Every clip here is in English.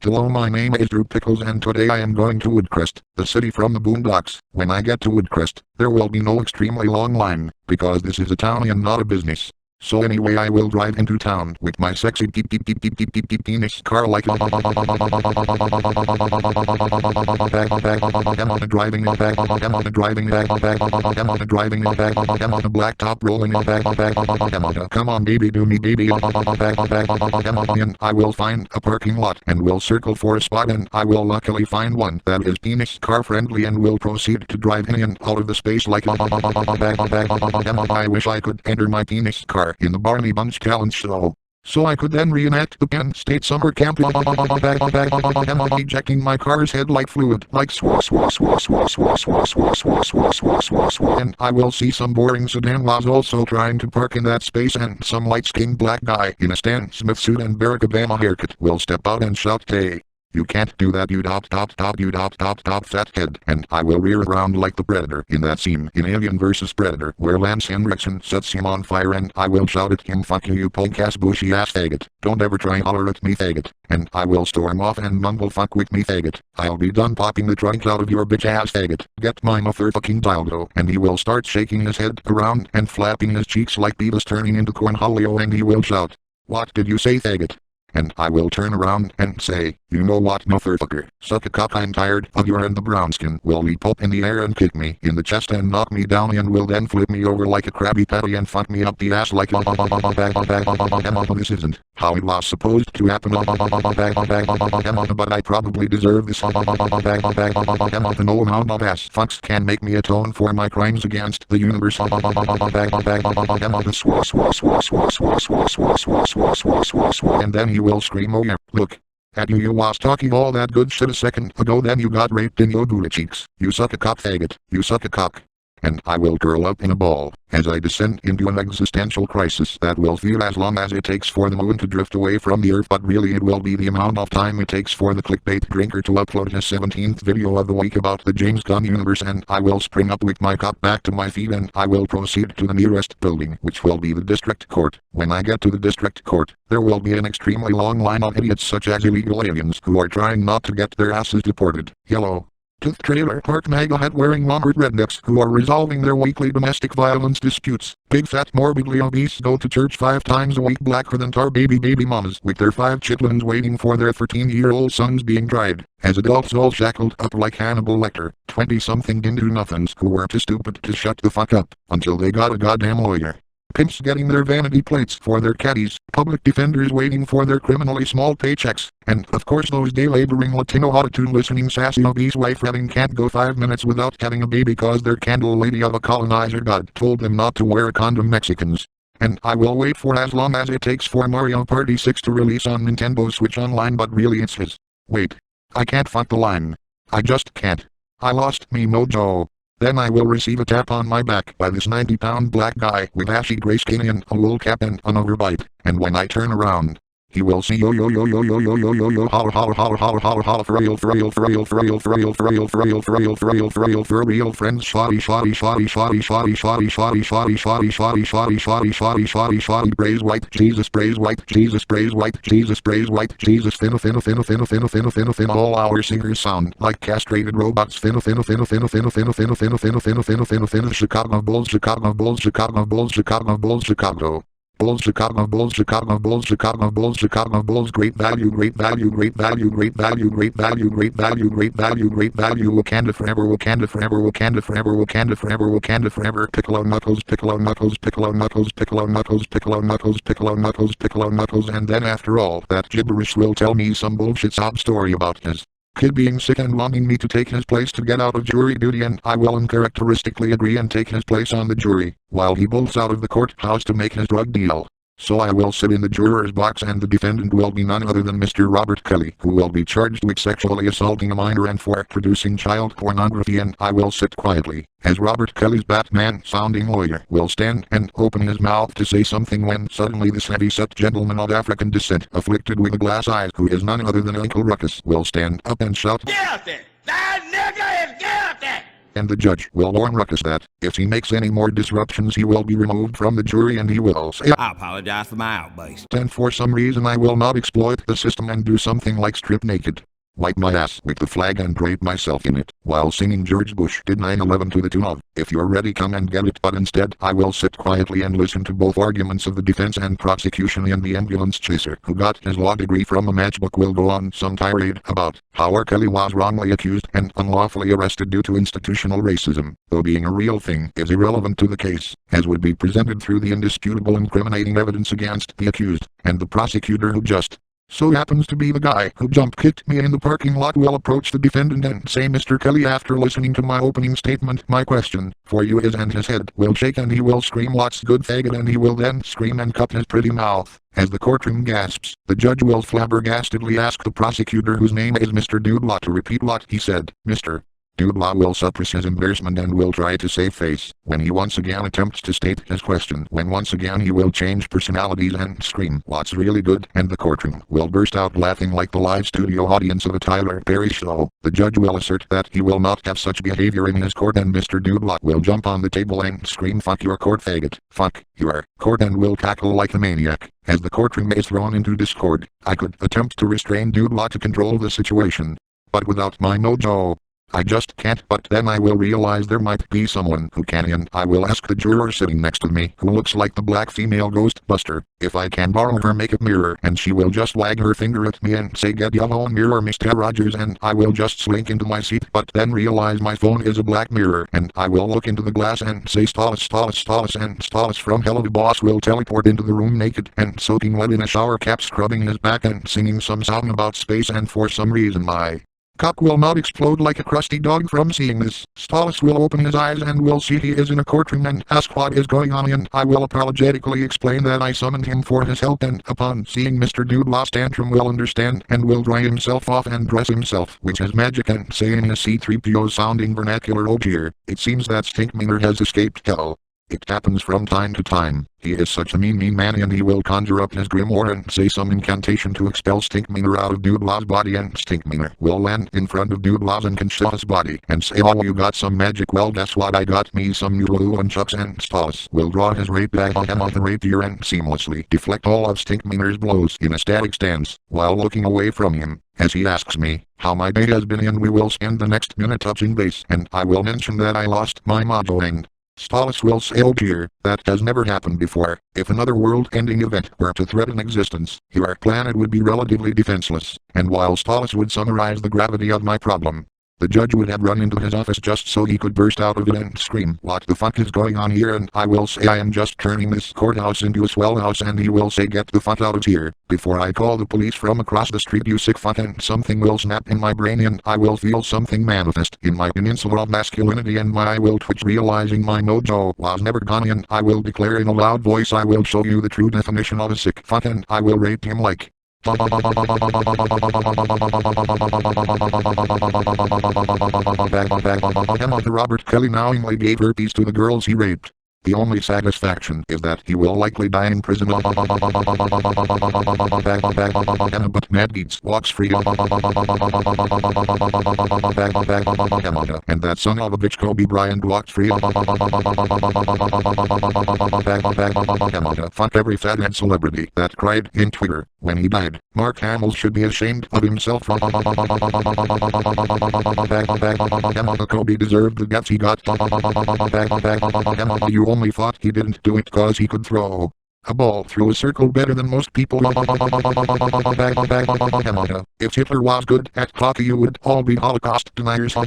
Hello, my name is Pickles and today I am going to Woodcrest, the city from the Boondocks. When I get to Woodcrest, there will be no extremely long line, because this is a town and not a business. So anyway, I will drive into town with my sexy penis car like I'm on the driving on the blacktop rolling come on baby, do me baby and I will find a parking lot and will circle for a spot and I will luckily find one that is penis car friendly and will proceed to drive in and out of the space like I wish I could enter my penis car in the Barney Bunch challenge so I could then reenact the Penn State summer camp ejecting my car's headlight fluid like and I will see some boring sedan laws also trying to park in that space and some light-skinned black guy in a Stan Smith suit and Barack Obama haircut will step out and shout, "Hey, you can't do that, you fathead," and I will rear around like the Predator in that scene in Alien vs. Predator where Lance Henriksen sets him on fire and I will shout at him, "Fuck you, punk-ass bushy-ass faggot, don't ever try holler at me faggot," and I will storm off and mumble, "Fuck with me faggot, I'll be done popping the trunk out of your bitch-ass faggot, get my motherfucking dildo," and he will start shaking his head around and flapping his cheeks like Beavis turning into cornholio and he will shout, "What did you say faggot?" And I will turn around and say, "You know what, motherfucker, suck a cock, I'm tired of your," and the brown skin will leap up in the air and kick me in the chest and knock me down and will then flip me over like a Krabby Patty and fuck me up the ass like this isn't how it was supposed to happen, but I probably deserve this. No amount of ass fucks can make me atone for my crimes against the universe. And then he will scream, "Oh yeah, look at you was talking all that good shit a second ago, then you got raped in your booty cheeks. You suck a cock faggot, you suck a cock." And I will curl up in a ball as I descend into an existential crisis that will feel as long as it takes for the moon to drift away from the earth, but really it will be the amount of time it takes for the clickbait drinker to upload his 17th video of the week about the James Gunn universe, and I will spring up with my cock back to my feet and I will proceed to the nearest building, which will be the district court. When I get to the district court, there will be an extremely long line of idiots such as illegal aliens who are trying not to get their asses deported. Yellow Tooth Trailer Park MAGA hat wearing lumbered rednecks who are resolving their weekly domestic violence disputes. Big fat morbidly obese go to church 5 times a week blacker than tar baby mamas with their 5 chitlins waiting for their 13-year-old sons being tried as adults all shackled up like Hannibal Lecter. 20-something do-nothings who were too stupid to shut the fuck up until they got a goddamn lawyer. Pimps getting their vanity plates for their caddies, public defenders waiting for their criminally small paychecks, and of course those day-laboring Latino autotune-listening sassy obese wife having can't go 5 minutes without having a baby cause their candle lady of a colonizer god told them not to wear a condom, Mexicans. And I will wait for as long as it takes for Mario Party 6 to release on Nintendo Switch Online, but really it's his. Wait. I can't fuck the line. I just can't. I lost me mojo. Then I will receive a tap on my back by this 90-pound black guy with ashy gray skin and a wool cap and an overbite, and when I turn around, he will see yo yo yo yo yo yo yo yo yo holler holler holler holler holler holler for real for real for real for real for real for real for real for real for real for real for real friends shoddy shoddy shoddy shoddy shoddy shoddy shoddy shoddy shoddy shoddy shoddy shoddy shoddy shoddy shoddy praise white Jesus praise white Jesus praise white Jesus praise white Jesus finna finna finna finna finna finna finna finna all our singers sound like castrated robots finna finna finna finna finna finna finna finna finna finna finna finna finna Chicago Bulls Chicago Bulls Chicago Bulls Chicago Bulls Chicago Bulls Chicago Bulls Chicago Bulls Chicago Bulls Chicago Bulls great value great value great value great value great value great value great value great value Wakanda forever Wakanda forever Wakanda forever Wakanda forever Wakanda forever Piccolo Knuckles Piccolo Knuckles Piccolo Knuckles Piccolo Knuckles Piccolo Knuckles Piccolo Knuckles Piccolo Knuckles and then after all that gibberish will tell me some bullshit sob story about his kid being sick and wanting me to take his place to get out of jury duty, and I will uncharacteristically agree and take his place on the jury, while he bolts out of the courthouse to make his drug deal. So I will sit in the juror's box and the defendant will be none other than Mr. Robert Kelly, who will be charged with sexually assaulting a minor and for producing child pornography, and I will sit quietly, as Robert Kelly's Batman-sounding lawyer will stand and open his mouth to say something when suddenly this heavy-set gentleman of African descent, afflicted with a glass eye, who is none other than Uncle Ruckus, will stand up and shout, "Guilty! That nigga is guilty!" and the judge will warn Ruckus that, if he makes any more disruptions he will be removed from the jury and he will say, I apologize for my outburst. And for some reason I will not exploit the system and do something like strip naked, wipe my ass with the flag and drape myself in it, while singing George Bush did 9/11 to the tune of, if you're ready come and get it, but instead I will sit quietly and listen to both arguments of the defense and prosecution, and the ambulance chaser who got his law degree from a matchbook will go on some tirade about how R. Kelly was wrongly accused and unlawfully arrested due to institutional racism, though being a real thing is irrelevant to the case, as would be presented through the indisputable incriminating evidence against the accused, and the prosecutor who just so happens to be the guy who jump kicked me in the parking lot will approach the defendant and say, Mr. Kelly, after listening to my opening statement, my question for you is, and his head will shake and he will scream, "What's good, faggot?" and he will then scream and cup his pretty mouth. As the courtroom gasps, the judge will flabbergastedly ask the prosecutor, whose name is Mr. Doodlaw, to repeat what he said. Mr. Doodlaw will suppress his embarrassment and will try to save face when he once again attempts to state his question, when once again he will change personalities and scream, "What's really good?" and the courtroom will burst out laughing like the live studio audience of a Tyler Perry show. The judge will assert that he will not have such behavior in his court, and Mr. Doodlaw will jump on the table and scream, "Fuck your court, faggot. Fuck your court," and will cackle like a maniac. As the courtroom is thrown into discord, I could attempt to restrain Doodlaw to control the situation, but without my mojo, I just can't. But then I will realize there might be someone who can, and I will ask the juror sitting next to me, who looks like the black female Ghostbuster, if I can borrow her makeup mirror, and she will just wag her finger at me and say, "Get your own mirror, Mr. Rogers," and I will just slink into my seat, but then realize my phone is a black mirror, and I will look into the glass and say, "Stallus, Stallus, Stallus," and Stallus from Hell of a Boss will teleport into the room naked and soaking wet in a shower cap, scrubbing his back and singing some song about space, and for some reason my cock will not explode like a crusty dog from seeing this. Stallus will open his eyes and will see he is in a courtroom and ask what is going on, and I will apologetically explain that I summoned him for his help, and upon seeing Mr. Doodlaw's tantrum will understand and will dry himself off and dress himself, which is magic, and say in a C-3PO sounding vernacular, "Oh dear, it seems that Stinkmeaner has escaped hell." It happens from time to time. He is such a mean man, and he will conjure up his grimoire and say some incantation to expel Stinkmeaner out of Doodlaw's body, and Stinkmeaner will land in front of Doodlaw's unconscious body and say, "Oh, you got some magic? Well, guess what? I got me some noodle and chucks," and Stallus will draw his rape bag on him on the rapier and seamlessly deflect all of Stinkmeaner's blows in a static stance, while looking away from him, as he asks me how my day has been, and we will spend the next minute touching base, and I will mention that I lost my mojo, and Stallus will say, "Oh dear, that has never happened before. If another world-ending event were to threaten existence, your planet would be relatively defenseless." And while Stallus would summarize the gravity of my problem, the judge would have run into his office just so he could burst out of it and scream, "What the fuck is going on here?" And I will say, "I am just turning this courthouse into a swell house," and he will say, "Get the fuck out of here before I call the police from across the street, you sick fuck," and something will snap in my brain, and I will feel something manifest in my peninsula of masculinity, and my eye will twitch, realizing my mojo was never gone, and I will declare in a loud voice, "I will show you the true definition of a sick fuck," and I will rate him like Robert Kelly knowingly gave herpes to the girls he raped. The only satisfaction is that he will likely die in prison. But Matt Gaetz walks free. And that son of a bitch Kobe Bryant walked free. Fuck every fathead celebrity that cried in Twitter when he died. Mark Hamill should be ashamed of himself. Kobe deserved the guts he got. You only thought he didn't do it cause he could throw a ball through a circle better than most people. If Hitler was good at hockey, you would all be Holocaust deniers. And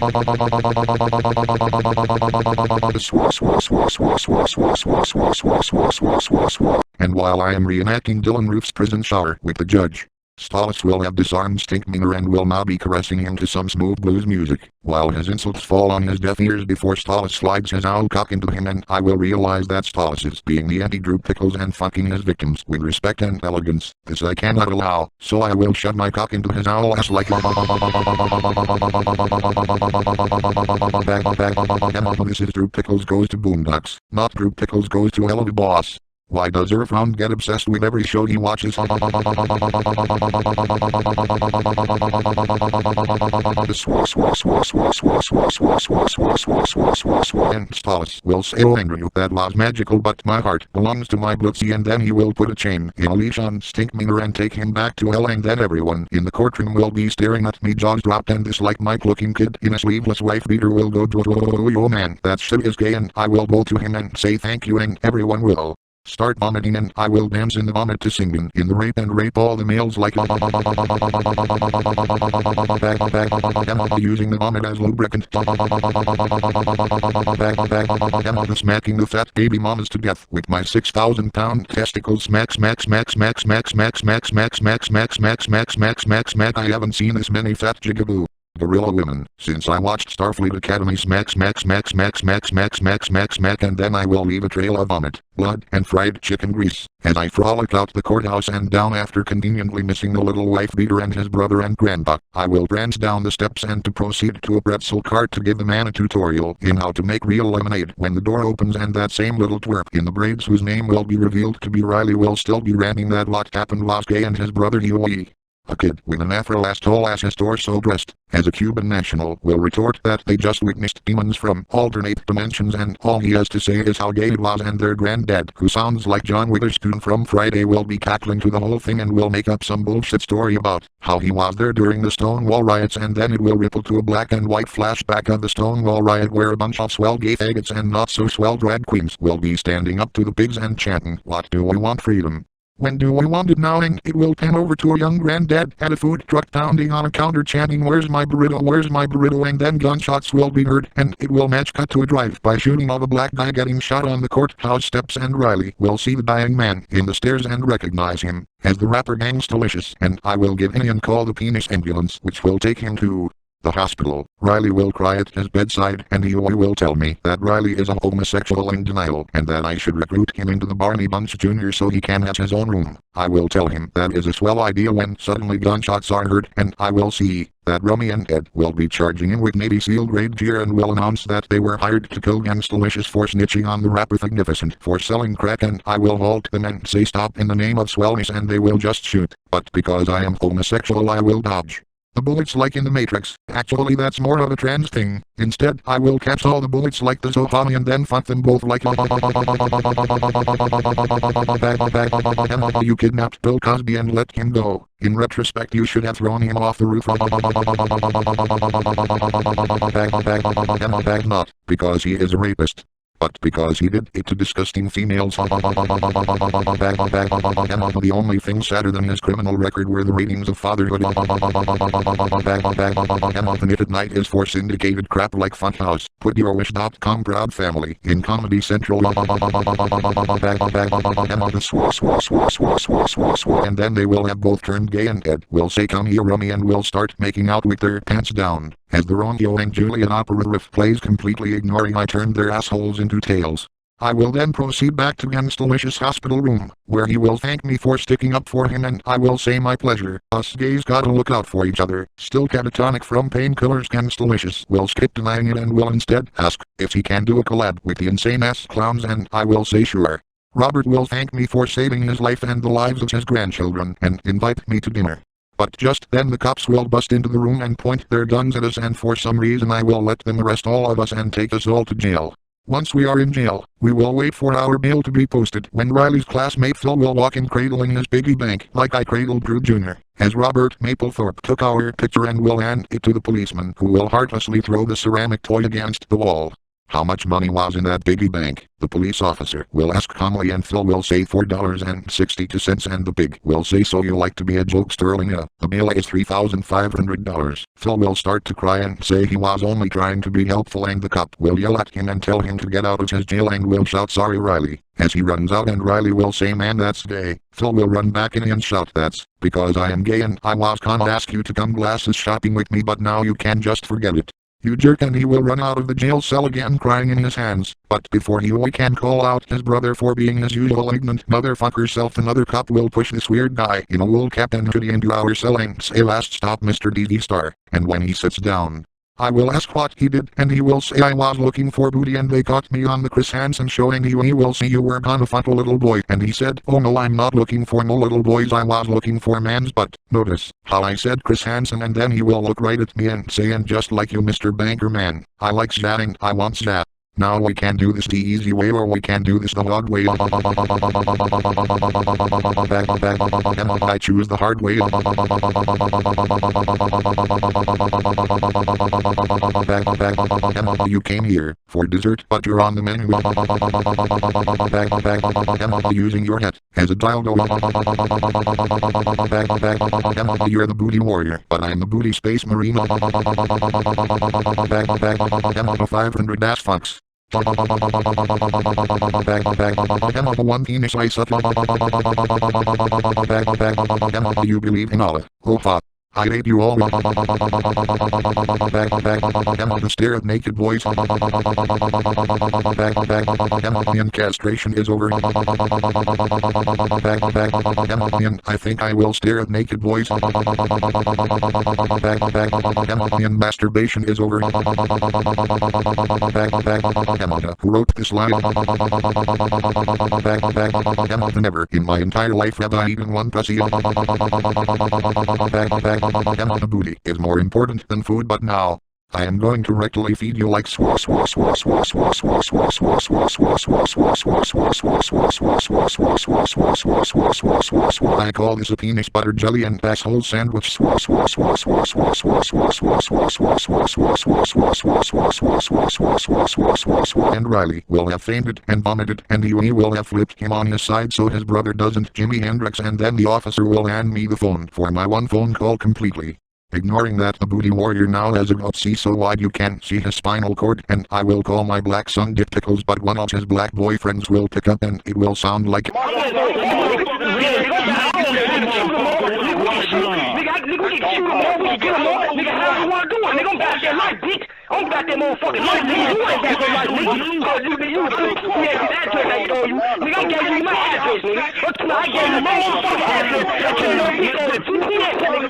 while I am reenacting Dylan Roof's prison shower with the judge, Stallus will have disarmed Stinkmeaner and will now be caressing him to some smooth blues music, while his insults fall on his deaf ears before Stallus slides his owl cock into him, and I will realize that Stallus is being the anti-Drew Pickles and fucking his victims with respect and elegance. This I cannot allow, so I will shove my cock into his owl ass like This is Drew Pickles Goes to Boondocks, not Drew Pickles Goes to Hell of a Boss. Why does Earthbound get obsessed with every show he watches? And Stalus will say, "Oh, angry, that was magical, but my heart belongs to my Blitzy," and then he will put a chain in a leash on Stinkminger and take him back to hell, and then everyone in the courtroom will be staring at me, jaws dropped, and this like Mike-looking kid in a sleeveless wife beater will go, "Oh man, that shit is gay," and I will go to him and say thank you, and everyone will start vomiting, and I will dance in the vomit to singing in the rape and rape all the males like using the vomit as lubricant, smacking the fat baby mamas to death with my 6,000-pound testicles. Smack, smack, smack, smack, smack, smack, smack, smack, smack, smack, smack, smack, smack, smack, smack. I haven't seen this many fat jigaboo gorilla women since I watched Starfleet Academy. Smack, smack, smack, smack, smack, smack, smack, smack, smack, and then I will leave a trail of vomit, blood, and fried chicken grease as I frolic out the courthouse and down after conveniently missing the little wife beater and his brother and grandpa. I will prance down the steps and to proceed to a pretzel cart to give the man a tutorial in how to make real lemonade. When the door opens and that same little twerp in the braids, whose name will be revealed to be Riley, will still be ranting that what happened was gay and his brother Huey, a kid with an afro as tall as his torso dressed as a Cuban national, will retort that they just witnessed demons from alternate dimensions, and all he has to say is how gay it was, and their granddad, who sounds like John Witherspoon from Friday, will be cackling to the whole thing and will make up some bullshit story about how he was there during the Stonewall riots, and then it will ripple to a black and white flashback of the Stonewall riot where a bunch of swell gay faggots and not so swell drag queens will be standing up to the pigs and chanting, "What do we want? Freedom. When do we want it now?" And it will pan over to a young granddad at a food truck pounding on a counter chanting, "Where's my burrito? Where's my burrito?" And then gunshots will be heard, and it will match cut to a drive-by shooting of a black guy getting shot on the courthouse steps, and Riley will see the dying man in the stairs and recognize him as the rapper Gangstalicious, and I will give in and call the penis ambulance, which will take him to the hospital. Riley will cry at his bedside, and he will tell me that Riley is a homosexual in denial, and that I should recruit him into the Barney Bunch Jr. so he can have his own room. I will tell him that is a swell idea when suddenly gunshots are heard, and I will see that Rummy and Ed will be charging in with Navy SEAL grade gear and will announce that they were hired to kill Gangstalicious for snitching on the rapper Magnificent for selling crack, and I will halt them and say stop in the name of swellness, and they will just shoot. But because I am homosexual, I will dodge the bullets like in the Matrix. Actually, that's more of a trans thing. Instead, I will catch all the bullets like the Zohami and then fuck them both like you kidnapped Bill Cosby and let him go. In retrospect, you should have thrown him off the roof. Not because he is a rapist, but because he did it to disgusting females. The only thing sadder than his criminal record were the ratings of fatherhood. The Knit at Night is for syndicated crap like Funhouse. Put your wish.com proud family in Comedy Central. And then they will have both turned gay, and Ed will say come here Rummy and will start making out with their pants down as the Romeo and Juliet opera riff plays, completely ignoring I turned their assholes into tails. I will then proceed back to Gangstalicious' hospital room, where he will thank me for sticking up for him, and I will say my pleasure. Us gays gotta look out for each other. Still catatonic from painkillers, Gangstalicious will skip denying it and will instead ask if he can do a collab with the insane ass clowns, and I will say sure. Robert will thank me for saving his life and the lives of his grandchildren and invite me to dinner. But just then the cops will bust into the room and point their guns at us, and for some reason I will let them arrest all of us and take us all to jail. Once we are in jail, we will wait for our bail to be posted, when Riley's classmate Phil will walk in cradling his piggy bank like I cradled Drew Jr. as Robert Mapplethorpe took our picture and will hand it to the policeman, who will heartlessly throw the ceramic toy against the wall. How much money was in that piggy bank? The police officer will ask calmly, and Phil will say $4.62, and the pig will say, so you like to be a joke, Sterling? The bill is $3,500. Phil will start to cry and say he was only trying to be helpful, and the cop will yell at him and tell him to get out of his jail and will shout sorry Riley as he runs out, and Riley will say man that's gay. Phil will run back in and shout that's because I am gay and I was gonna ask you to come glasses shopping with me, but now you can just forget it, you jerk, and he will run out of the jail cell again crying in his hands. But before he can call out his brother for being his usual ignorant motherfucker self, another cop will push this weird guy in a wool cap and hoodie into our cell and say last stop Mr. DD Star, and when he sits down, I will ask what he did and he will say I was looking for booty and they caught me on the Chris Hansen show and he will say you were gonna fuck a little boy and he said oh no I'm not looking for no little boys I was looking for man's butt. Notice how I said Chris Hansen and then he will look right at me and say and just like you Mr. Banker man, I like zatting, I want that. Now we can do this the easy way or we can do this the hard way. I choose the hard way. You came here for dessert but you're on the menu. Using your head as a dildo. You're the booty warrior but I'm the booty space marine. 500 ass fucks. One penis I suck. You believe in Allah. Oh fuck. I hate you all. To stare at naked boys. And castration is over. I think I will stare at naked boys. And masturbation is over. Who wrote this line? Never in my entire life have I eaten one pussy. The booty is more important than food but now I am going to rectally feed you like I call this a penis butter jelly and asshole sandwich. And Riley will have fainted and vomited and he will have flipped him on his side so his brother doesn't Jimi Hendrix and then the officer will hand me the phone for my one phone call completely. Ignoring that the booty warrior now has a gupsy so wide you can't see his spinal cord and I will call my black son Dick Pickles but one of his black boyfriends will pick up and it will sound like I'm about that motherfucking life, nigga. You ain't got no life, nigga. Cause you had the address I told you. Nigga, I gave you my address, nigga. I gave you my motherfucking address. I tell you, bitch, on the 2PS, nigga.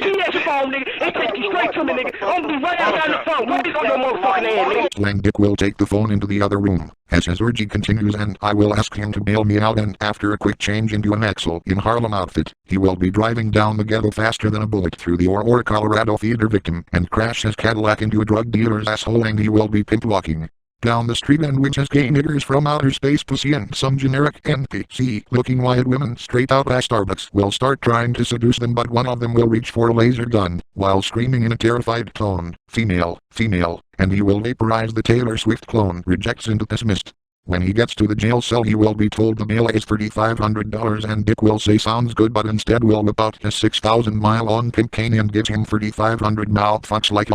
2PS phone, nigga. It takes you straight to me, nigga. I'm gonna be right out on the phone. What is on your motherfucking ass, nigga? Slang Dick will take the phone into the other room as his orgy continues and I will ask him to bail me out and after a quick change into an Axel in Harlem outfit, he will be driving down the ghetto faster than a bullet through the Aurora, Colorado theater victim and crash his Cadillac into a drug dealer's asshole and he will be pimp walking down the street and which has gay niggers from outer space pussy and some generic NPC looking white women straight out at Starbucks will start trying to seduce them but one of them will reach for a laser gun while screaming in a terrified tone, female, female, and he will vaporize the Taylor Swift clone rejects into dismissed. When he gets to the jail cell he will be told the bail is $3,500 and Dick will say sounds good but instead will whip out his 6,000 mile long pimp cane and give him 3,500 mouth fucks like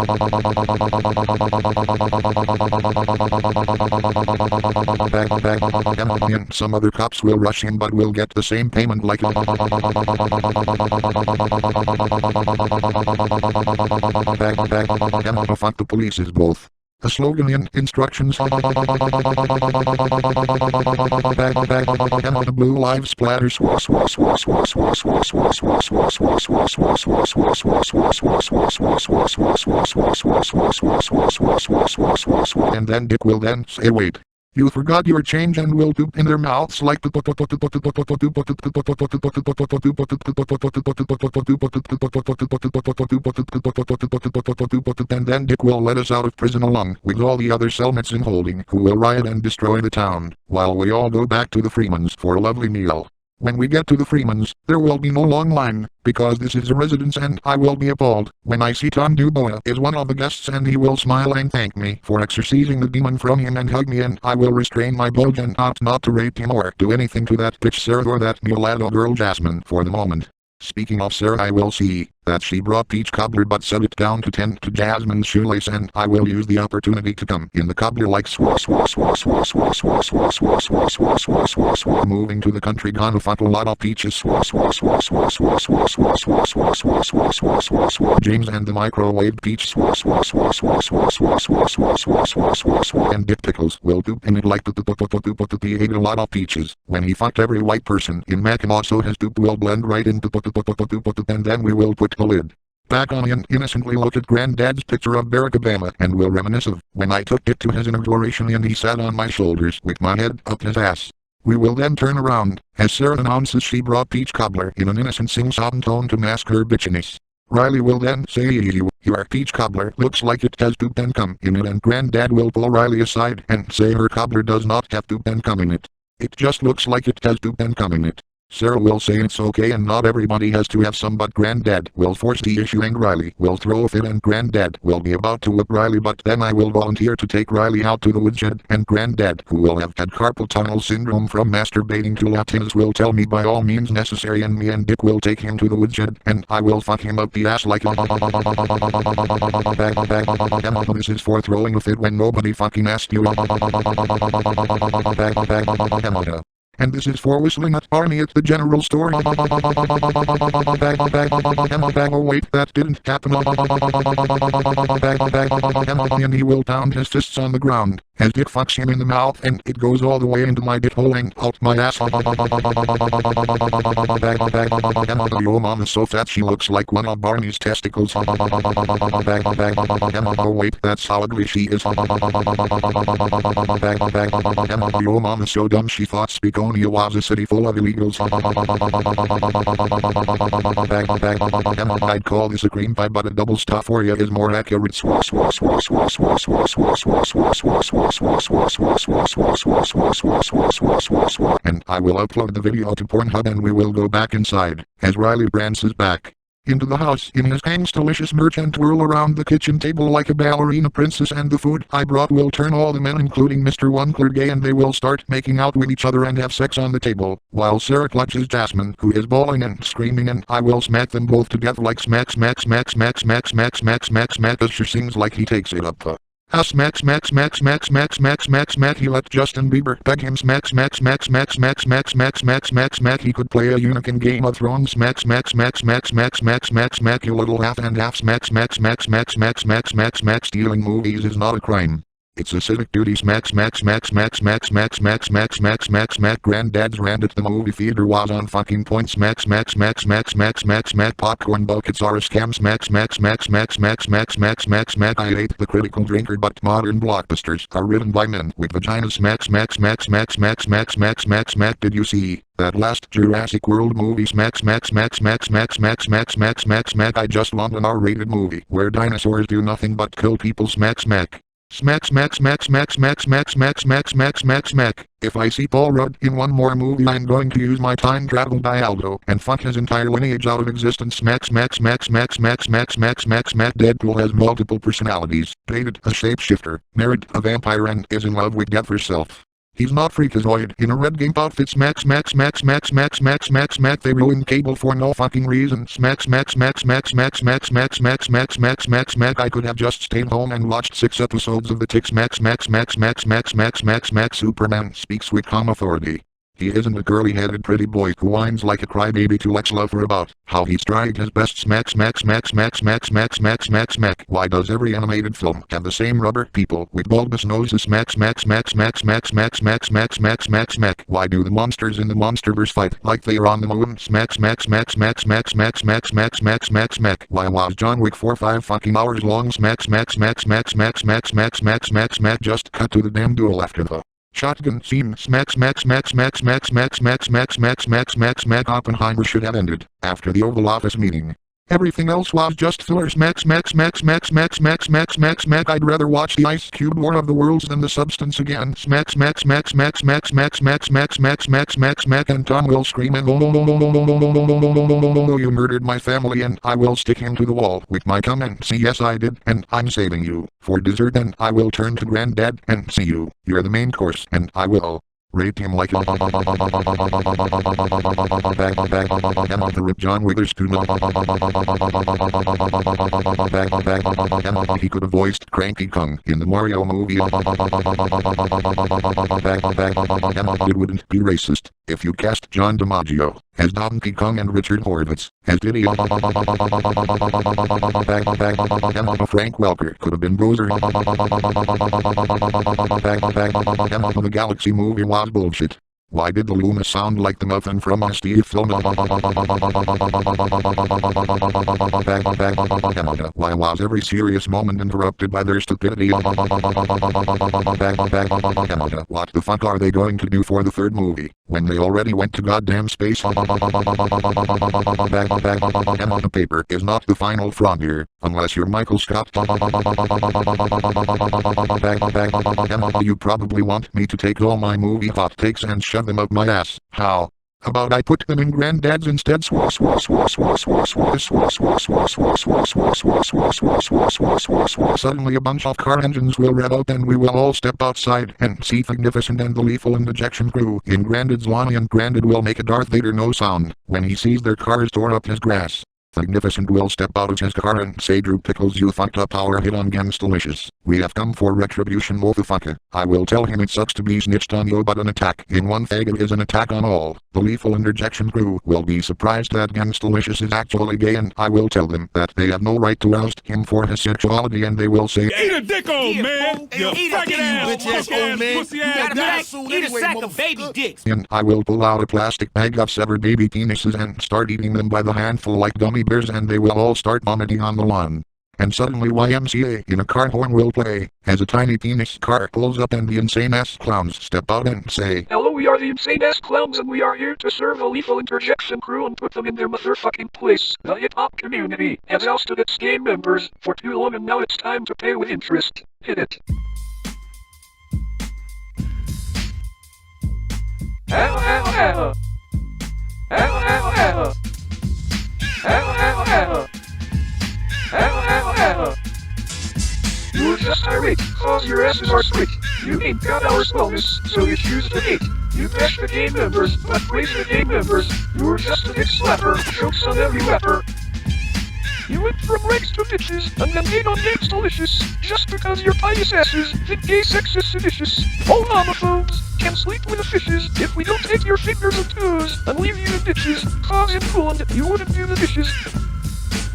and some other cops will rush him but will get the same payment like fuck the police is both. The slogan and instructions. The blue lives splatter. And then Dick will then say wait. You forgot your change and will poop in their mouths like and then Dick will let us out of prison along with all the other cellmates in holding who will riot and destroy the town, while we all go back to the Freemans for a lovely meal. When we get to the Freemans, there will be no long line, because this is a residence and I will be appalled when I see Tom Dubois is one of the guests and he will smile and thank me for exorcising the demon from him and hug me and I will restrain my bulge and opt not to rape him or do anything to that bitch Sarah or that mulatto girl Jasmine for the moment. Speaking of Sarah, I will see that she brought peach cobbler but set it down to tend to Jasmine's shoelace and I will use the opportunity to come in the cobbler like moving to the country gonna fuck a lot of peaches. James and the microwave peach and Dick Pickles will poop in it like he ate a lot of peaches. When he fucked every white person in Mackinac so his poop will blend right into and then we will put the lid back on and innocently look at Granddad's picture of Barack Obama and will reminisce of when I took it to his inauguration and he sat on my shoulders with my head up his ass. We will then turn around, as Sarah announces she brought peach cobbler in an innocent sing-song tone to mask her bitchiness. Riley will then say your peach cobbler looks like it has poop and cum in it, and Granddad will pull Riley aside and say her cobbler does not have poop and cum in it. It just looks like it has poop and cum in it. Sarah will say it's okay and not everybody has to have some, but Granddad will force the issue and Riley will throw a fit and Granddad will be about to whip Riley, but then I will volunteer to take Riley out to the woodshed, and Granddad, who will have had carpal tunnel syndrome from masturbating to Latinas, will tell me by all means necessary, and me and Dick will take him to the woodshed and I will fuck him up the ass like this is for throwing a fit when nobody fucking asked you. And this is for whistling at Barney at the general store. Oh wait, that didn't happen. And he will pound his fists on the ground as Dick fucks him in the mouth, and it goes all the way into my dick hole and out my ass. Your mom is so fat she looks like one of Barney's testicles. Oh wait, that's how ugly she is. Your mom is so dumb she thought Speakonia was a city full of illegals. I'd call this a cream pie, but a double stufforia is more accurate. And I will upload the video to Pornhub and we will go back inside as Riley prances back into the house in his Delicious merch and twirl around the kitchen table like a ballerina princess, and the food I brought will turn all the men including Mr. Wunkler gay and they will start making out with each other and have sex on the table, while Sarah clutches Jasmine, who is bawling and screaming, and I will smack them both together like smack smack smack smack smack smack smack smack smack as she sings like he takes it up the smack smack smack smack smack smack smack smack. He let Justin Bieber beg him smack smack smack smack smack smack smack smack smack smack. He could play a eunuch in Game of Thrones. Smack smack smack smack smack smack smack smack. You little half and half. Smack smack smack smack smack smack smack smack. Stealing movies is not a crime. It's a civic duty. Smack smack smack smack smack smack smack smack smack smack smack. Granddad's rant at the movie theater was on fucking point. Smack smack smack smack smack smack smack. Popcorn buckets are a scam. Smack smack smack smack smack smack smack smack smack. I hate the critical drinker, but modern blockbusters are written by men with vaginas. Smack smack smack smack smack smack smack smack smack. Did you see that last Jurassic World movie? Smack smack smack smack smack smack smack smack smack smack. I just want an R-rated movie where dinosaurs do nothing but kill people. Smack smack. Smack smack smack smack smack smack smack smack smack smack smack. If I see Paul Rudd in one more movie, I'm going to use my time travel dialdo and fuck his entire lineage out of existence. Smack smack smack smack smack smack smack smack smack. Deadpool has multiple personalities, dated a shapeshifter, married a vampire, and is in love with death herself. He's not freakazoid in a red gimp outfit. Smack smack smack smack smack smack smack smack. They ruined Cable for no fucking reason. Smack smack smack smack smack smack smack smack smack smack smack smack. I could have just stayed home and watched 6 episodes of The Tick. Smack smack smack smack smack smack smack smack. Superman speaks with calm authority. He isn't a curly-headed pretty boy who whines like a crybaby to Lex Luthor about how he's tried his best. Smack smack smack smack smack smack smack smack smack. Why does every animated film have the same rubber people with bulbous noses? Smack smack smack smack smack smack smack smack smack smack smack. Why do the monsters in the Monsterverse fight like they are on the moon? Smack smack smack smack smack smack smack smack smack smack smack. Why was John Wick 5 fucking hours long? Smack smack smack smack smack smack smack smack smack smack. Just cut to the damn duel after the shotgun scene. Smack smack smack smack smack smack smack smack smack smack smack smack. Oppenheimer should have ended after the Oval Office meeting. Everything else was just filler. Smack smack smack smack smack smack smack smack smack. I'd rather watch the Ice Cube War of the Worlds than The Substance again. Smack smack smack smack smack smack smack smack smack smack smack smack. And Tom will scream and you murdered my family and I will stick him to the wall with my cum and say yes I did and I'm saving you for dessert, and I will turn to Granddad and say you're the main course and I will rate him like the rip John Witherspoon. He could have voiced Cranky Kong in the Mario movie. It wouldn't be racist if you cast John DiMaggio as Donkey Kong and Richard Horvitz as Diddy. Frank Welker could have been Bowser. The Galaxy movie was bullshit. Why did the Luma sound like the muffin from a Steve film? Why was every serious moment interrupted by their stupidity? What the fuck are they going to do for the third movie, when they already went to goddamn space? The paper is not the final frontier, unless you're Michael Scott. You probably want me to take all my movie hot takes and shove them up my ass. How about I put them in granddad's instead? Suddenly a bunch of car engines will rev up and we will all step outside and see Magnificent and the Lethal Injection crew in Granddad's lawn, and Granddad will make a Darth Vader no sound when he sees their cars tore up his grass. Magnificent will step out of his car and say, "Drew Pickles, you fucked up our hit on Gamstalicious. We have come for retribution, motherfucker." I will tell him it sucks to be snitched on you, but an attack in one faggot is an attack on all. The Lethal Injection crew will be surprised that Gamstalicious is actually gay, and I will tell them that they have no right to oust him for his sexuality, and they will say, "Eat a dick, old man! You fucking ass, old man! Eat a sack of baby dicks!" And I will pull out a plastic bag of severed baby penises and start eating them by the handful like gummy bears, and they will all start vomiting on the lawn. And suddenly YMCA in a car horn will play, as a tiny penis car pulls up and the insane ass clowns step out and say, "Hello, we are the insane ass clowns and we are here to serve a Lethal Injection crew and put them in their motherfucking place. The hip-hop community has ousted its gay members for too long and now it's time to pay with interest. Hit it." You were just irate, cause your asses are straight. You ain't got our smallness, so you choose to hate. You bash the gay members, but praise the gay members. You were just a dick slapper, jokes on every rapper. You went from rags to bitches, and then hate on Gamstalicious, just because your pious asses think gay sex is seditious. All homophobes can sleep with the fishes if we don't take your fingers and toes and leave you in ditches, cause in Poland you wouldn't do the dishes.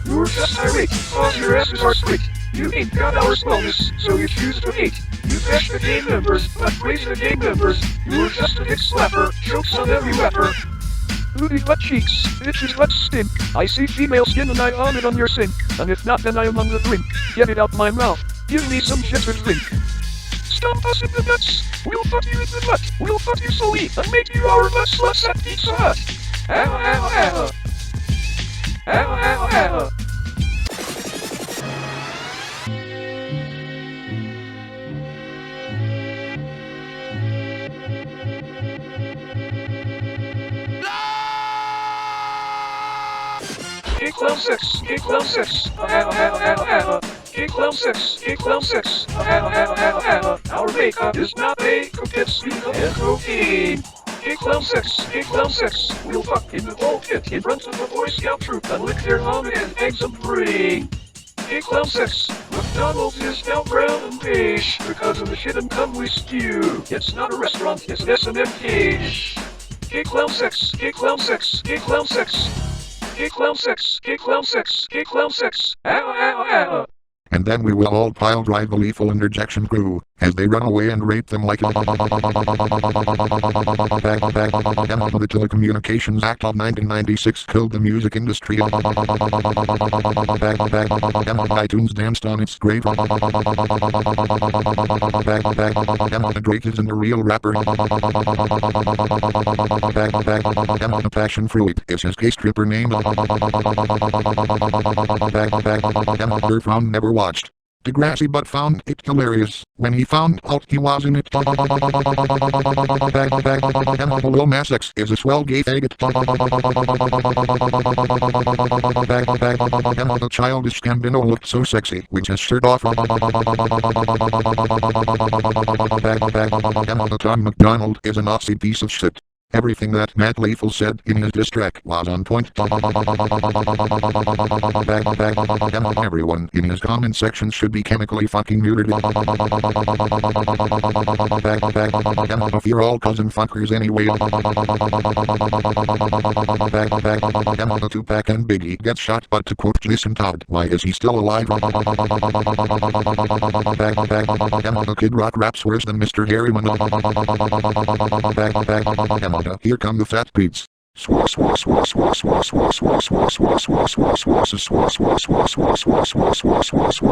You were just irate, cause your asses are straight. You ain't got our smallness, so you choose to hate. You bash the gay members, but praise the gay members. You were just a dick slapper, jokes on every rapper. Booty butt cheeks, bitches butt stink. I see female skin and I vomit on your sink. And if not, then I am on the drink. Get it out my mouth, give me some shit to drink. Stomp us in the nuts, we'll fuck you in the butt. We'll fuck you slowly and make you our butt sluts at Pizza Hut. Ow, ow, ow. Ow, ow, ow. Gay clown sex, gay clown sex, ow, ow, ow, ow. Gay clown sex, ow, ow, ow, ow. Our makeup is not makeup, it's legal and cocaine. Gay clown sex, we'll fuck in the ball pit in front of a Boy Scout troop and lick their vomit and eggs and brain. Gay clown sex, McDonald's is now brown and beige because of the shit and cum we spew. It's not a restaurant, it's an S&M cage. Gay clown sex, gay clown sex, gay clown sex. Gay clown sex, gay clown sex, gay clown sex, ow, ow, ow. And then we will all pile drive the Lethal Injection crew, as they run away and rape them like the Telecommunications Act of 1996 killed the music industry. iTunes danced on its grave. Drake isn't a real rapper. The passion fruit is his gay stripper name. From never watched Degrassi but found it hilarious when he found out he was in it. Lil Nas X is a swell gay faggot. The childish Gambino looked so sexy with his shirt off. The Tom McDonald is a Nazi piece of shit. Everything that Matt Lethal said in his diss track was on point. Everyone in his comment section should be chemically fucking muted. If you're all cousin fuckers anyway. The Tupac and Biggie get shot, but to quote Jason Todd, why is he still alive? The Kid Rock raps worse than Mr. Harriman. Here come the fat beats.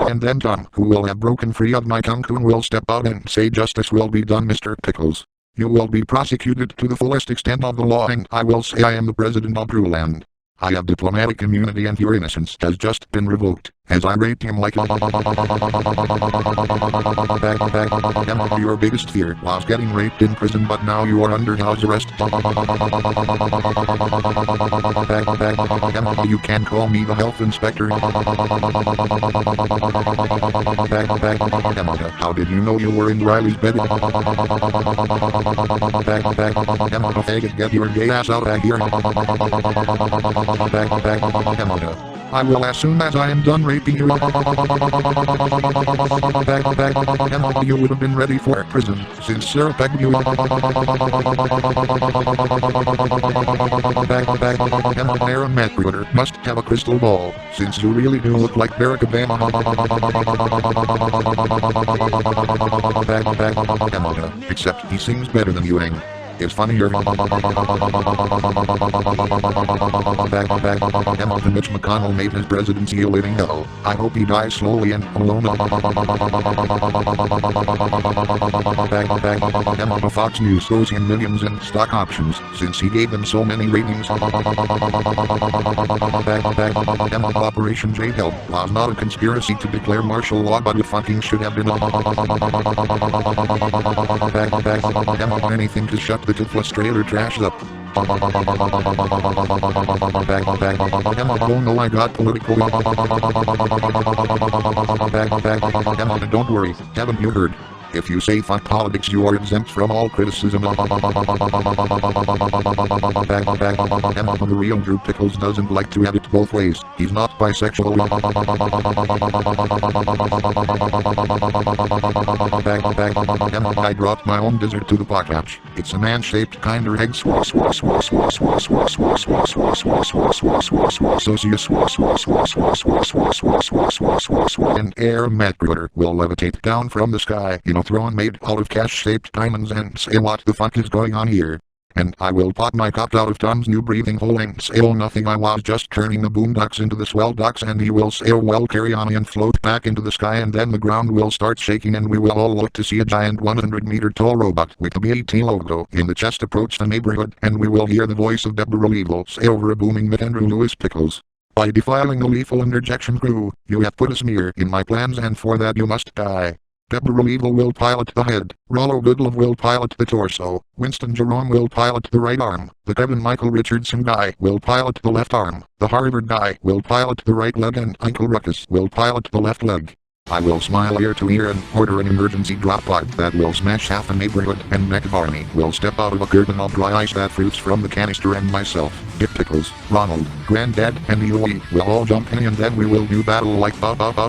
And then Tom, who will have broken free of my tongue, will step out and say justice will be done, Mr. Pickles. You will be prosecuted to the fullest extent of the law, and I will say I am the president of Trueland. I have diplomatic immunity and your innocence has just been revoked, as I raped him like your biggest fear was getting raped in prison, but now you are under house arrest. You can call me the health inspector. How did you know you were in Riley's bed? Faggot, get your gay ass out of here. I will as soon as I am done raping you. You would have been ready for prison since Sarah pegged you. Aaron Matbruder must have a crystal ball, since you really do look like Barack Obama. Except he sings better than you, Ang. It's funnier. Mitch McConnell made his presidency a living hell. I hope he dies slowly and alone. Fox News owes him millions in stock options, since he gave them so many ratings. Operation J Help was not a conspiracy to declare martial law, but it fucking should have been. Anything to shut the toothless trailer trash up. Oh no, I got political. Don't worry, haven't you heard? If you say fuck politics, you are exempt from all criticism. The real Drew Pickles doesn't like to have it both ways. He's not bisexual. I dropped my own dessert to the potlatch. It's a man-shaped kinder egg. And Air Matgruder will levitate down from the sky in a throne made out of cash-shaped diamonds and say what the fuck is going on here. And I will pop my cock out of Tom's new breathing hole and say oh nothing, I was just turning the Boondocks into the swell ducks, and he will say oh well carry on and float back into the sky, and then the ground will start shaking and we will all look to see a giant 100-meter tall robot with the BAT logo in the chest approach the neighborhood, and we will hear the voice of Deborah Lethal say over a booming with Andrew Lewis Pickles. By defiling the lethal interjection crew, you have put a smear in my plans, and for that you must die. Deborah Lethal will pilot the head, Rollo Goodlove will pilot the torso, Winston Jerome will pilot the right arm, the Kevin Michael Richardson guy will pilot the left arm, the Harvard guy will pilot the right leg, and Uncle Ruckus will pilot the left leg. I will smile ear to ear and order an emergency drop pod that will smash half a neighborhood, and McBarney will step out of a curtain of dry ice that fruits from the canister, and myself, Dick Pickles, Ronald, Granddad, and Eloy will all jump in, and then we will do battle like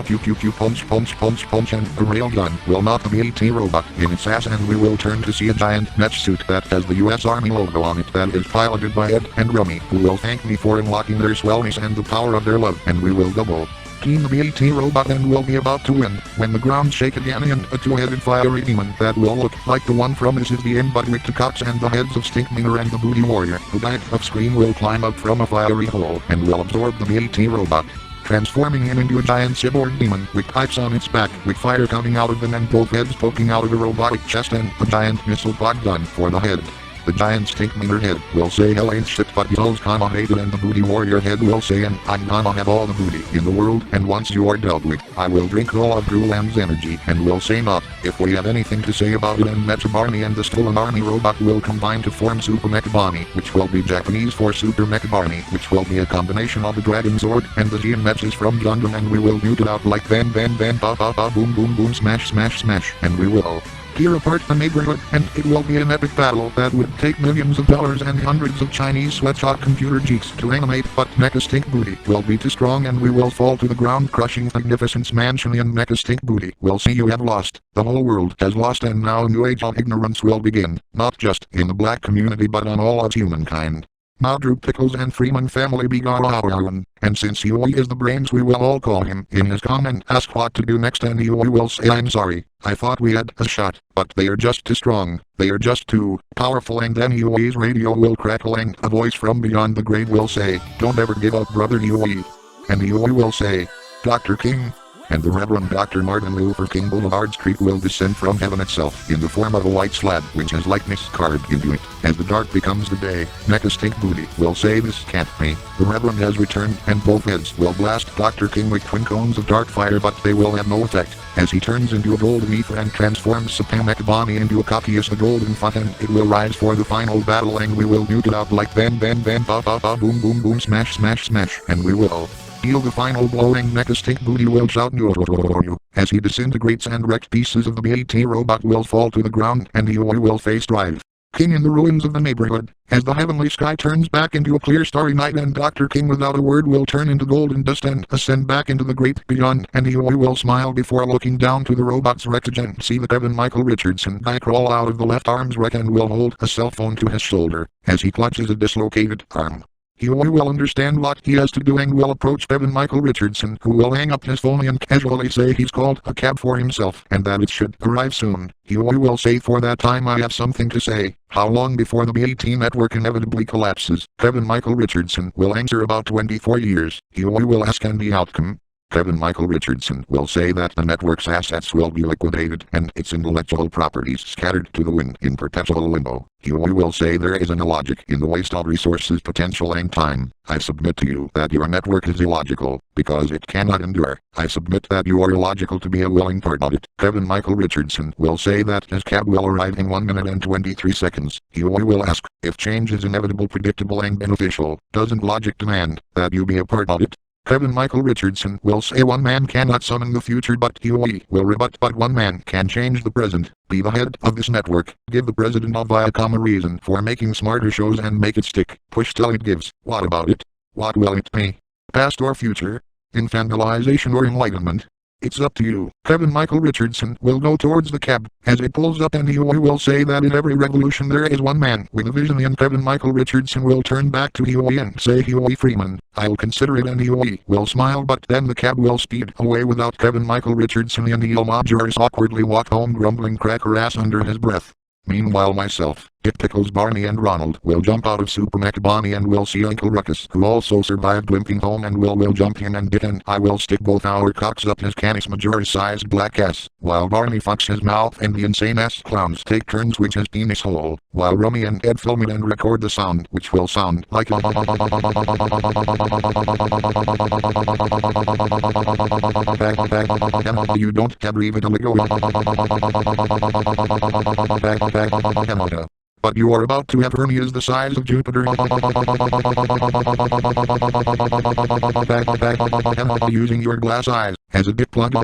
pew pew pew punch punch punch punch, and a railgun will knock the BAT robot in its ass, and we will turn to see a giant mesh suit that has the US Army logo on it that is piloted by Ed and Rummy, who will thank me for unlocking their swellness and the power of their love, and we will double team the BAT robot and will be about to win when the ground shake again, and a two-headed fiery demon that will look like the one from This Is the End but with the cocks and the heads of Stinkminger and the Booty Warrior who died of scream will climb up from a fiery hole and will absorb the BAT robot, transforming him into a giant cyborg demon with pipes on its back with fire coming out of them and both heads poking out of the robotic chest, and a giant missile pod gun for the head. The giant Stinkminger head will say hell ain't shit but y'all's kinda hated, and the Booty Warrior head will say and I'm gonna have all the booty in the world, and once you are dealt with, I will drink all of Drewland's energy and will say not if we have anything to say about it, and Metro Barney and the Stolen Army robot will combine to form Super Mech Barney, which will be Japanese for Super Mech Barney, which will be a combination of the Dragon Zord and the GMXs from Gundam, and we will mute it out like bam bam bam ba ba ba boom boom boom smash smash smash, and we will tear apart the neighborhood, and it will be an epic battle that would take millions of dollars and hundreds of Chinese sweatshop computer geeks to animate, but Mecha Stink Booty will be too strong and we will fall to the ground crushing Magnificence Mansion, and Mecha Stink Booty will see you have lost. The whole world has lost, and now a new age of ignorance will begin, not just in the black community but on all of humankind. Now Drew Pickles and Freeman family be gone, and since Huey is the brains we will all call him. In his comment ask what to do next and Huey will say I'm sorry, I thought we had a shot, but they are just too strong, they are just too powerful, and then Huey's radio will crackle and a voice from beyond the grave will say, don't ever give up brother Huey. And Huey will say, Dr. King. And the Reverend Dr. Martin Luther King Boulevard Street will descend from heaven itself in the form of a white slab which has likeness carved into it. As the dark becomes the day, Mecha Stink Booty will say this can't be. The Reverend has returned, and both heads will blast Dr. King with twin cones of dark fire, but they will have no effect, as he turns into a golden ether and transforms Sapamek Bonnie into a Cockius the Golden Fountain. It will rise for the final battle and we will nuke it out like bam bam bam ba ba ba boom boom boom smash smash smash, and we will deal the final blow, and Mecha Stink Booty will shout "No!" as he disintegrates, and wrecked pieces of the BAT robot will fall to the ground, and Huey will face Drive King in the ruins of the neighborhood, as the heavenly sky turns back into a clear starry night, and Dr. King without a word will turn into golden dust and ascend back into the great beyond, and Huey will smile before looking down to the robot's wreckage and see the Kevin Michael Richardson guy crawl out of the left arm's wreck and will hold a cell phone to his shoulder as he clutches a dislocated arm. Huey will understand what he has to do and will approach Kevin Michael Richardson, who will hang up his phone and casually say he's called a cab for himself and that it should arrive soon. Huey will say, for that time I have something to say. How long before the BAT network inevitably collapses? Kevin Michael Richardson will answer about 24 years. Huey will ask, and the outcome? Kevin Michael Richardson will say that the network's assets will be liquidated and its intellectual properties scattered to the wind in perpetual limbo. Huey will say there is an illogic in the waste of resources, potential and time. I submit to you that your network is illogical, because it cannot endure. I submit that you are illogical to be a willing part of it. Kevin Michael Richardson will say that his cab will arrive in 1 minute and 23 seconds. Huey will ask, if change is inevitable, predictable and beneficial, doesn't logic demand that you be a part of it? Kevin Michael Richardson will say one man cannot summon the future, but Huey will rebut, but one man can change the present. Be the head of this network. Give the president a Viacom a reason for making smarter shows and make it stick. Push till it gives. What about it? What will it be? Past or future? Infantilization or enlightenment? It's up to you. Kevin Michael Richardson will go towards the cab as it pulls up, and Huey will say that in every revolution there is one man with a vision, and Kevin Michael Richardson will turn back to Huey and say, Huey Freeman, I'll consider it, and Huey will smile, but then the cab will speed away without Kevin Michael Richardson, and he'll Majors awkwardly walk home grumbling cracker ass under his breath. Meanwhile myself, Dick Pickles, Barney and Ronald will jump out of Super Mech Bonnie and will see Uncle Ruckus, who also survived limping home, and will jump in, and Dick and I will stick both our cocks up his Canis Majoris-sized black ass, while Barney fucks his mouth and the insane ass clowns take turns with his penis hole, while Rummy and Ed film it and record the sound, which will sound like you don't have even a Lego. But you are about to have hernias the size of Jupiter. Using your glass eyes as a dick plug.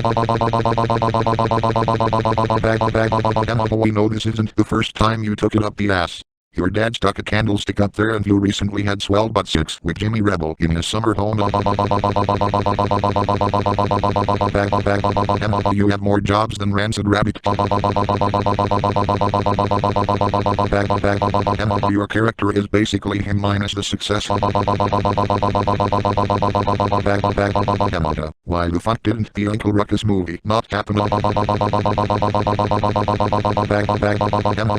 We know this isn't the first time you took it up the ass. Your dad stuck a candlestick up there, and you recently had swell butt sex with Jimmy Rebel in his summer home. You have more jobs than Rancid Rabbit. Your character is basically him minus the success. Why the fuck didn't the Uncle Ruckus movie not happen?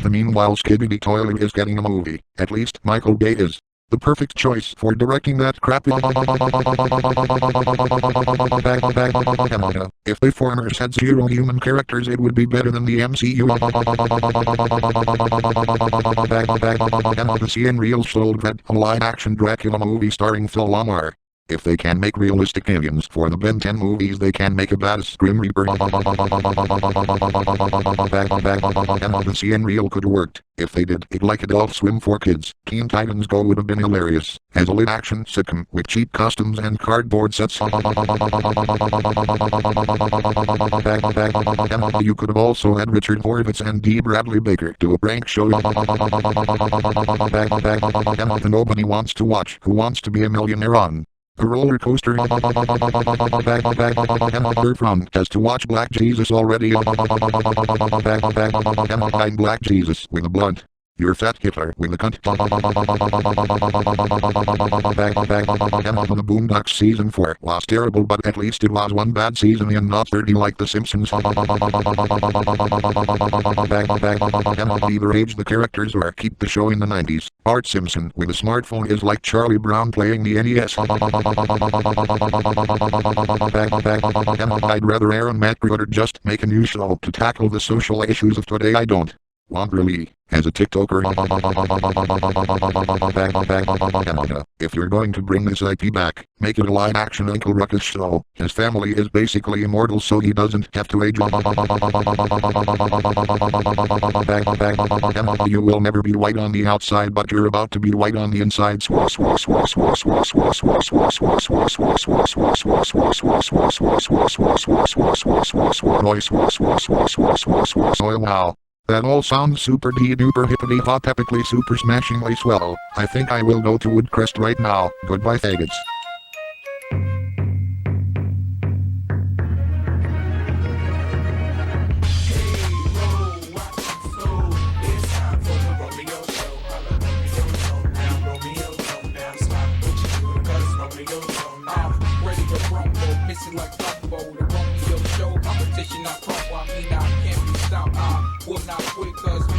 Meanwhile, Skibbity Toilet is getting a movie. At least Michael Bay is the perfect choice for directing that crap. If the Formers had 0 human characters, it would be better than the MCU. The CN Real sold that a live-action Dracula movie starring Phil Lamar. If they can make realistic aliens for the Ben 10 movies, they can make a badass Grim Reaper. The CN Real could have worked. If they did it like Adult Swim for kids, Teen Titans Go would have been hilarious. As a lit action sitcom with cheap costumes and cardboard sets. You could have also had Richard Horvitz and D. Bradley Baker do a prank show that nobody wants to watch. Who Wants to Be a Millionaire on a roller coaster from has to watch Black Jesus already. I'm Black Jesus with a blunt. You're Fat Hitler with a cunt. The Boondocks Season 4 was terrible, but at least it was one bad season and not 30 like The Simpsons. Either age the characters or keep the show in the 90s. Bart Simpson with a smartphone is like Charlie Brown playing the NES. I'd rather Aaron McGruder just make a new show to tackle the social issues of today. I don't want really, as a TikToker. If you're going to bring this IP back, make it a live-action Uncle Ruckus show. His family is basically immortal, so he doesn't have to age. You will never be white on the outside, but you're about to be white on the inside. Oh wow. That all sounds super duper hippity hot epically super smashingly swell. I think I will go to Woodcrest right now. Goodbye faggots. Will not quit cause